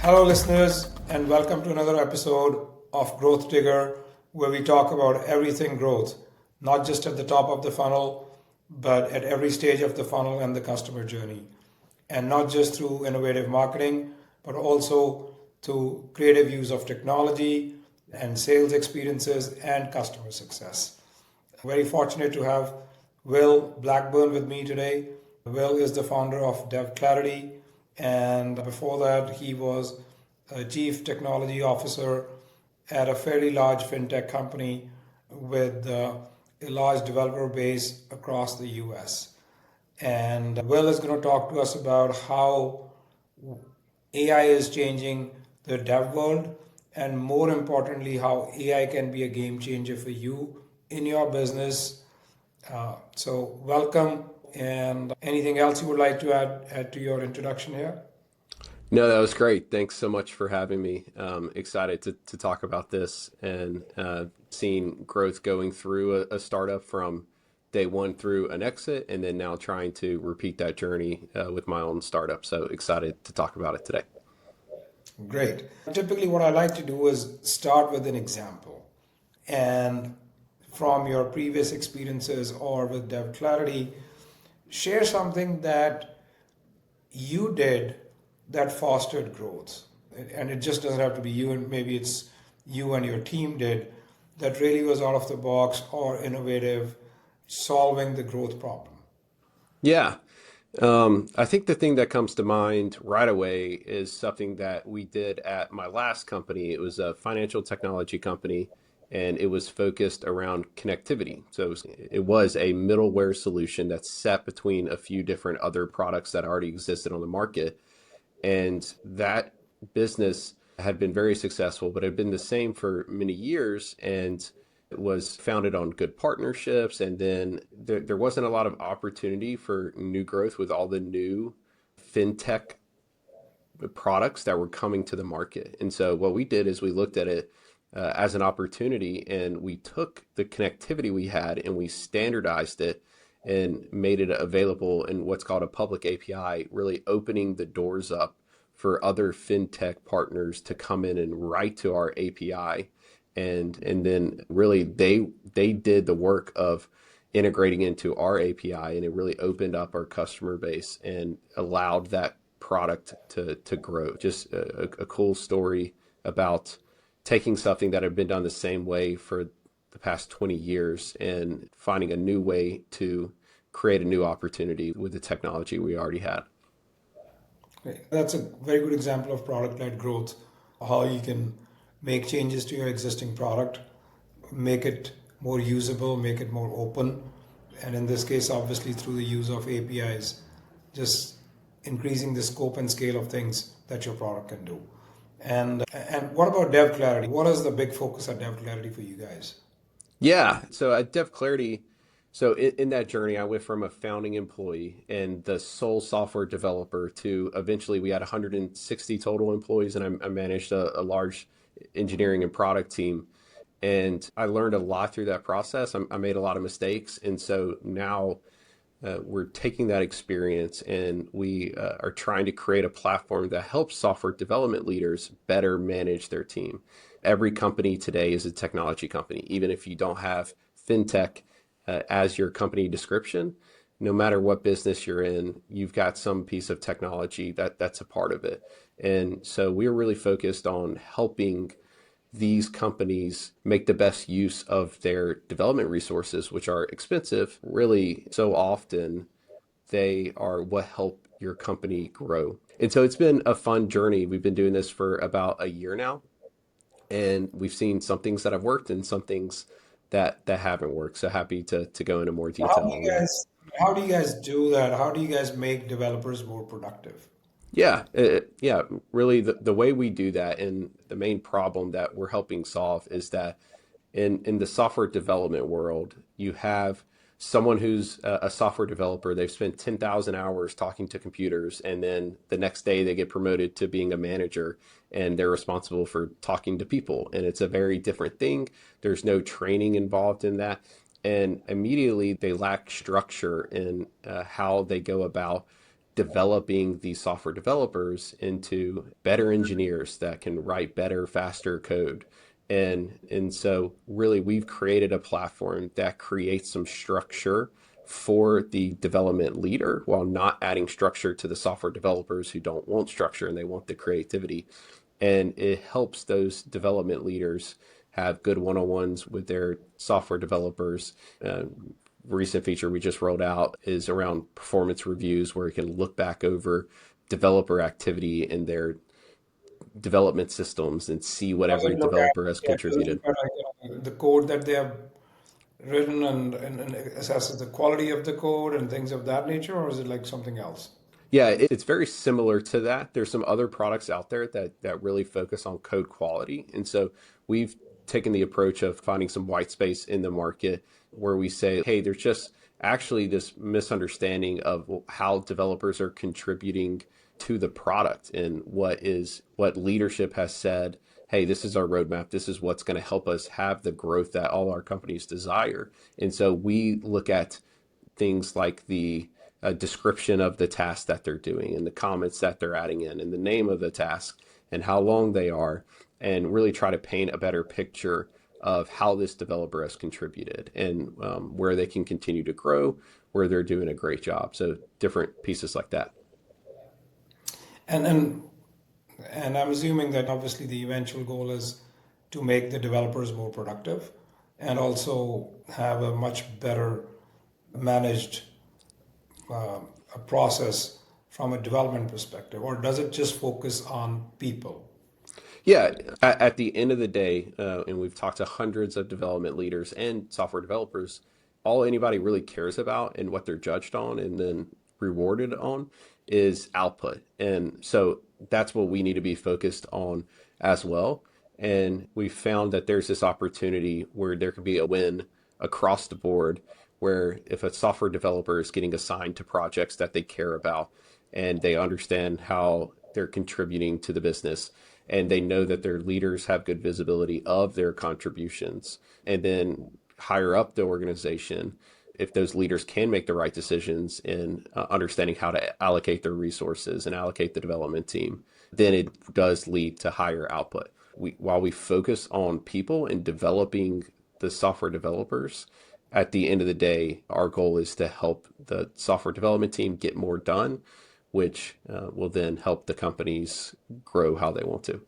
Hello, listeners, and welcome to another episode of Growth Digger, where we talk about everything growth, not just at the top of the funnel, but at every stage of the funnel and the customer journey. And not just through innovative marketing, but also through creative use of technology and sales experiences and customer success. Very fortunate to have Will Blackburn with me today. Will is the founder of DevClarity, and before that, he was a chief technology officer at a fairly large FinTech company with a large developer base across the US. And Will is going to talk to us about how AI is changing the dev world, and more importantly, how AI can be a game changer for you in your business. So, welcome. And anything else you would like to add to your introduction here? No, that was great. Thanks so much for having me. Excited to talk about this and seeing growth going through a startup from day one through an exit, and then now trying to repeat that journey with my own startup. So excited to talk about it today. Great. Typically, what I like to do is start with an example. And from your previous experiences or with DevClarity, share something that you did that fostered growth. And it just doesn't have to be you, and maybe it's you and your team did that really was out of the box or innovative, solving the growth problem. Yeah. I think the thing that comes to mind right away is something that we did at my last company. It was a financial technology company, and it was focused around connectivity. So it was a middleware solution that sat between a few different other products that already existed on the market. And that business had been very successful, but had been the same for many years. And it was founded on good partnerships. And then there wasn't a lot of opportunity for new growth with all the new FinTech products that were coming to the market. And so what we did is we looked at it as an opportunity, and we took the connectivity we had and we standardized it and made it available in what's called a public API, really opening the doors up for other fintech partners to come in and write to our API. And then really they did the work of integrating into our API, and it really opened up our customer base and allowed that product to grow. Just a cool story about taking something that had been done the same way for the past 20 years and finding a new way to create a new opportunity with the technology we already had. Great. That's a very good example of product-led growth, how you can make changes to your existing product, make it more usable, make it more open, and in this case, obviously through the use of APIs, just increasing the scope and scale of things that your product can do. And what about DevClarity? What is the big focus at DevClarity for you guys? Yeah. So at DevClarity, so in that journey, I went from a founding employee and the sole software developer to eventually we had 160 total employees, and I managed a large engineering and product team. And I learned a lot through that process. I made a lot of mistakes. And so now we're taking that experience and we are trying to create a platform that helps software development leaders better manage their team. Every company today is a technology company. Even if you don't have FinTech as your company description, no matter what business you're in, you've got some piece of technology that's a part of it. And so we're really focused on helping these companies make the best use of their development resources, which are expensive. Really, so often they are what help your company grow. And so it's been a fun journey. We've been doing this for about a year now, and we've seen some things that have worked and some things that haven't worked. So happy to go into more How do detail on you that. guys how do you guys do that? How do you guys make developers more productive? Yeah, really the way we do that, and the main problem that we're helping solve is that in the software development world, you have someone who's a software developer. They've spent 10,000 hours talking to computers, and then the next day they get promoted to being a manager, and they're responsible for talking to people. And it's a very different thing. There's no training involved in that. And immediately they lack structure in how they go about developing these software developers into better engineers that can write better, faster code. And so really we've created a platform that creates some structure for the development leader while not adding structure to the software developers who don't want structure and they want the creativity. And it helps those development leaders have good one-on-ones with their software developers. Recent feature we just rolled out is around performance reviews where you can look back over developer activity in their development systems and see what Does every it look at, developer has yeah, does it contributed. look at the code that they have written and assesses the quality of the code and things of that nature, or is it like something else? Yeah, it's very similar to that. There's some other products out there that really focus on code quality. And so we've taken the approach of finding some white space in the market where we say, hey, there's just actually this misunderstanding of how developers are contributing to the product and what leadership has said, hey, this is our roadmap. This is what's going to help us have the growth that all our companies desire. And so we look at things like the description of the task that they're doing and the comments that they're adding in and the name of the task and how long they are, and really try to paint a better picture of how this developer has contributed and where they can continue to grow, where they're doing a great job. So different pieces like that. And and and I'm assuming that obviously the eventual goal is to make the developers more productive and also have a much better managed a process from a development perspective, or does it just focus on people? Yeah, at the end of the day, and we've talked to hundreds of development leaders and software developers, all anybody really cares about and what they're judged on and then rewarded on is output. And so that's what we need to be focused on as well. And we found that there's this opportunity where there could be a win across the board, where if a software developer is getting assigned to projects that they care about and they understand how they're contributing to the business and they know that their leaders have good visibility of their contributions, and then higher up the organization, if those leaders can make the right decisions in understanding how to allocate their resources and allocate the development team, then it does lead to higher output. While we focus on people and developing the software developers, at the end of the day, our goal is to help the software development team get more done, which will then help the companies grow how they want to.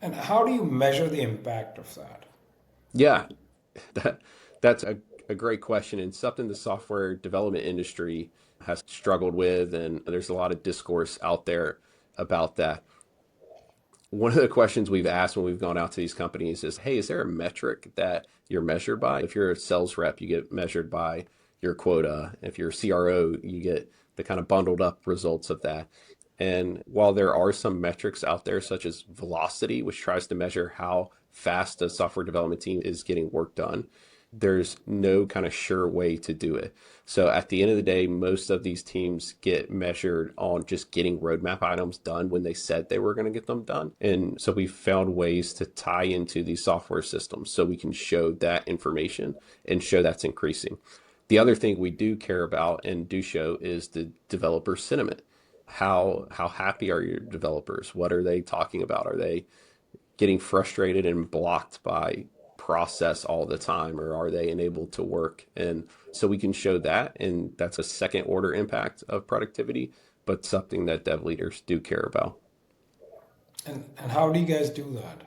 And how do you measure the impact of that? Yeah, that, that's a great question and something the software development industry has struggled with. And there's a lot of discourse out there about that. One of the questions we've asked when we've gone out to these companies is, hey, is there a metric that you're measured by? If you're a sales rep, you get measured by your quota. If you're a CRO, you get the kind of bundled up results of that. And while there are some metrics out there, such as velocity, which tries to measure how fast a software development team is getting work done, there's no kind of sure way to do it. So at the end of the day, most of these teams get measured on just getting roadmap items done when they said they were going to get them done. And so we found ways to tie into these software systems so we can show that information and show that's increasing. The other thing we do care about and do show is the developer sentiment. How happy are your developers? What are they talking about? Are they getting frustrated and blocked by process all the time, or are they enabled to work? And so we can show that, and that's a second order impact of productivity, but something that dev leaders do care about. And how do you guys do that?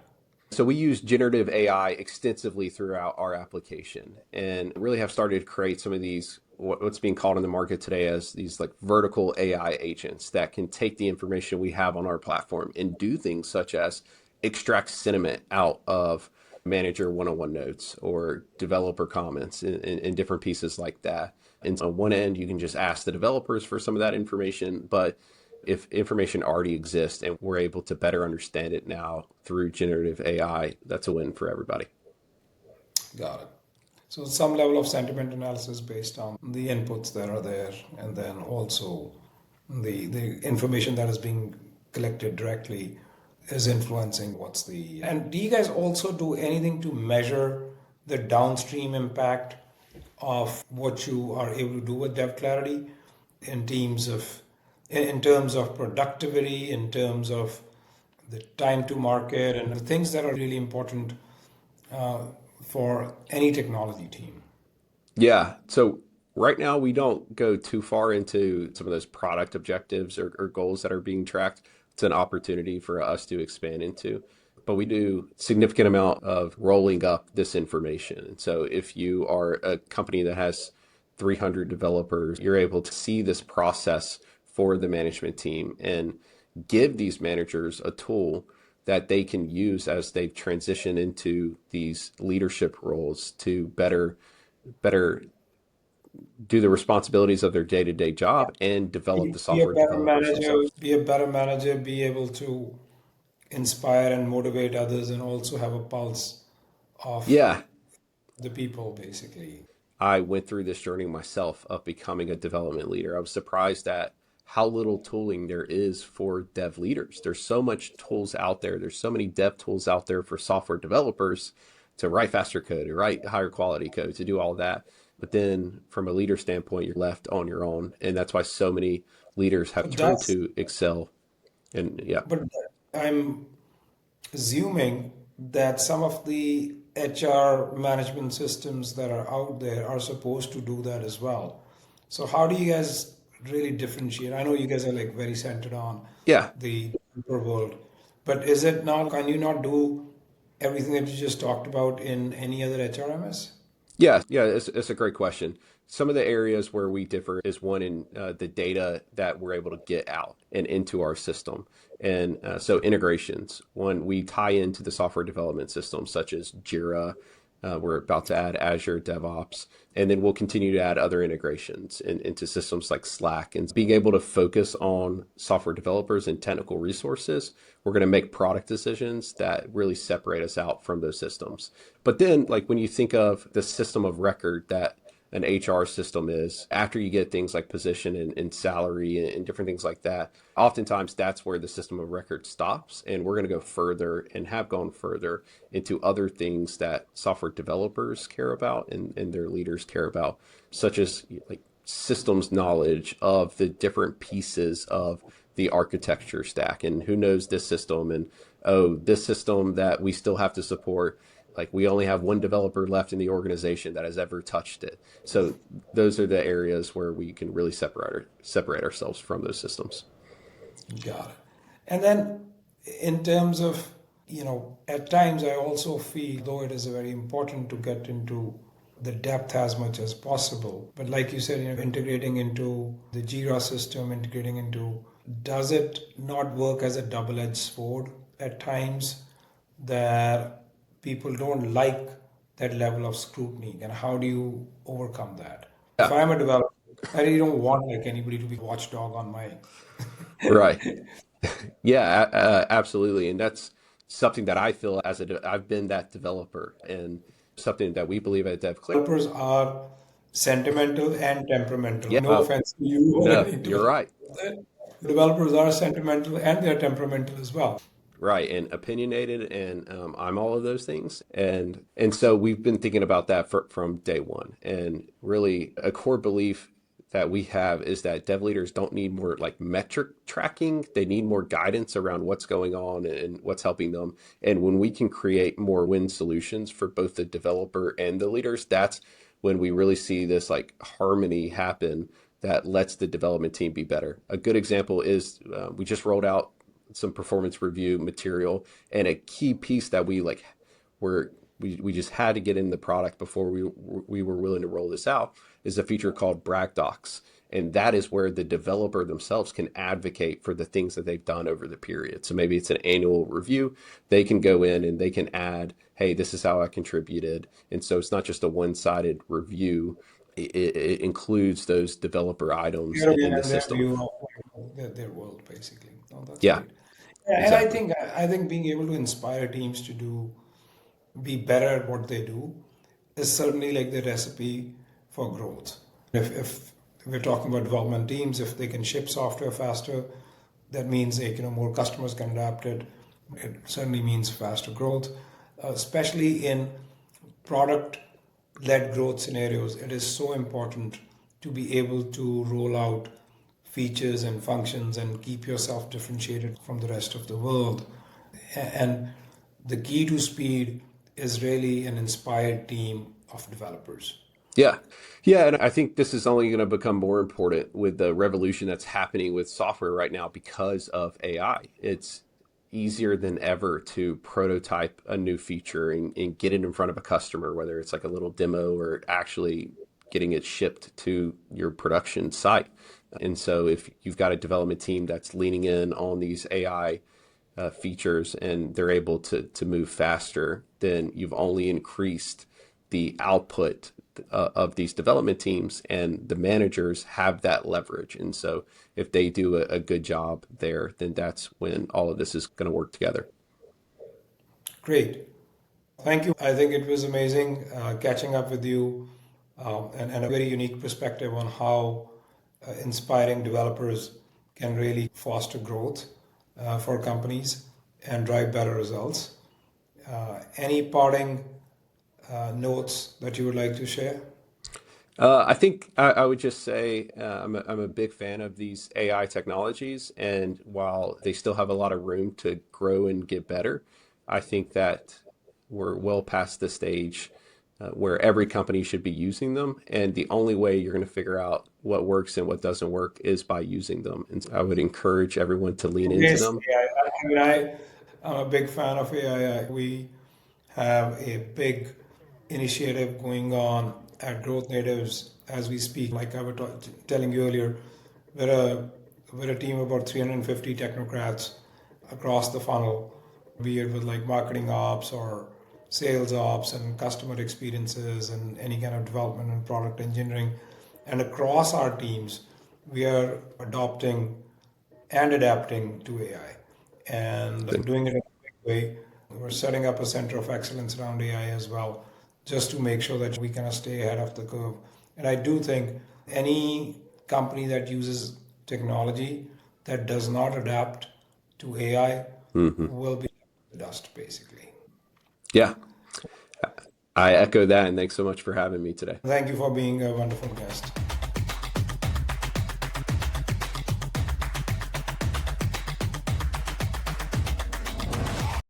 So we use generative AI extensively throughout our application and really have started to create some of these what's being called in the market today as these like vertical AI agents that can take the information we have on our platform and do things such as extract sentiment out of manager one-on-one notes or developer comments and different pieces like that. And on one end, you can just ask the developers for some of that information, but if information already exists and we're able to better understand it now through generative AI, that's a win for everybody. Got it. So some level of sentiment analysis based on the inputs that are there, and then also the information that is being collected directly is influencing what's the. And do you guys also do anything to measure the downstream impact of what you are able to do with DevClarity? in teams of in terms of productivity, in terms of the time to market, and the things that are really important uh, for any technology team. Yeah. So right now we don't go too far into some of those product objectives or goals that are being tracked. It's an opportunity for us to expand into. But we do significant amount of rolling up this information. And so if you are a company that has 300 developers, you're able to see this process for the management team and give these managers a tool that they can use as they transition into these leadership roles to better do the responsibilities of their day-to-day job and develop the Be a software better developers manager, themselves. be a better manager, be able to inspire and motivate others, and also have a pulse of Yeah, the people, basically. I went through this journey myself of becoming a development leader. I was surprised at how little tooling there is for dev leaders. There's so much tools out there. There's so many dev tools out there for software developers to write faster code, to write higher quality code, to do all that. But then from a leader standpoint, you're left on your own. And that's why so many leaders have But turned that's to Excel. And yeah, but I'm assuming that some of the HR management systems that are out there are supposed to do that as well. So how do you guys really differentiate? I know you guys are like very centered on yeah, the developer world, but is it not, can you not do everything that you just talked about in any other HRMS? yeah. It's a great question. Some of the areas where we differ is one in the data that we're able to get out and into our system. And so integrations, one, we tie into the software development systems such as Jira. We're about to add Azure DevOps, and then we'll continue to add other integrations into systems like Slack. And being able to focus on software developers and technical resources, we're going to make product decisions that really separate us out from those systems. But then, like when you think of the system of record that an HR system is, after you get things like position and salary and different things like that, oftentimes that's where the system of record stops. And we're going to go further and have gone further into other things that software developers care about and their leaders care about, such as like systems knowledge of the different pieces of the architecture stack and who knows this system and oh, this system that we still have to support, like we only have one developer left in the organization that has ever touched it. So those are the areas where we can really separate ourselves from those systems. Got it. And then in terms of, at times I also feel, though it is very important to get into the depth as much as possible, but like you said, integrating into the Jira system, integrating into, does it not work as a double-edged sword at times that people don't like that level of scrutiny? And how do you overcome that? If Yeah, I'm a developer, I really don't want like anybody to be watchdog on my right. Yeah, absolutely. And that's something that I feel I've been that developer and something that we believe at DevClarity. developers are sentimental and temperamental. Yeah, No offense to you or no, any you're developer. right. Developers are sentimental and they're temperamental as well. Right, and opinionated, and I'm all of those things, and so we've been thinking about that from day one, and really a core belief that we have is that dev leaders don't need more like metric tracking; they need more guidance around what's going on and what's helping them. And when we can create more win solutions for both the developer and the leaders, that's when we really see this like harmony happen that lets the development team be better. A good example is we just rolled out some performance review material, and a key piece that we like were we just had to get in the product before we were willing to roll this out is a feature called brag docs, and that is where the developer themselves can advocate for the things that they've done over the period. So maybe it's an annual review, they can go in and they can add, hey, this is how I contributed. And so it's not just a one-sided review, it includes those developer items Their in opinion the and their system. view of their world, basically. Oh, that's Yeah, great. Yeah, and I exactly. think I think being able to inspire teams to be better at what they do is certainly like the recipe for growth. If we're talking about development teams, if they can ship software faster, that means like, more customers can adapt it. It certainly means faster growth, especially in product-led growth scenarios. It is so important to be able to roll out features and functions and keep yourself differentiated from the rest of the world. And the key to speed is really an inspired team of developers. Yeah. Yeah. And I think this is only going to become more important with the revolution that's happening with software right now because of AI. It's easier than ever to prototype a new feature and get it in front of a customer, whether it's like a little demo or actually getting it shipped to your production site. And so if you've got a development team that's leaning in on these AI features and they're able to move faster, then you've only increased the output of these development teams, and the managers have that leverage. And so if they do a good job there, then that's when all of this is going to work together. Great. Thank you. I think it was amazing catching up with you and a very unique perspective on how inspiring developers can really foster growth for companies and drive better results. Any parting notes that you would like to share? I think I would just say I'm a big fan of these AI technologies, and while they still have a lot of room to grow and get better, I think that we're well past the stage where every company should be using them, and the only way you're going to figure out what works and what doesn't work is by using them. And so I would encourage everyone to lean into Yes, them. AI. I'm a big fan of AI. We have a big initiative going on at Growth Natives as we speak. Like I was telling you earlier, we're a, we're a team of about 350 technocrats across the funnel, be it with like marketing ops or sales ops and customer experiences and any kind of development and product engineering. And across our teams, we are adopting and adapting to AI and doing it in a big way. We're setting up a center of excellence around AI as well, just to make sure that we kind of stay ahead of the curve. And I do think any company that uses technology that does not adapt to AI Hmm. will be dust, basically. Yeah, I echo that, and thanks so much for having me today. Thank you for being a wonderful guest.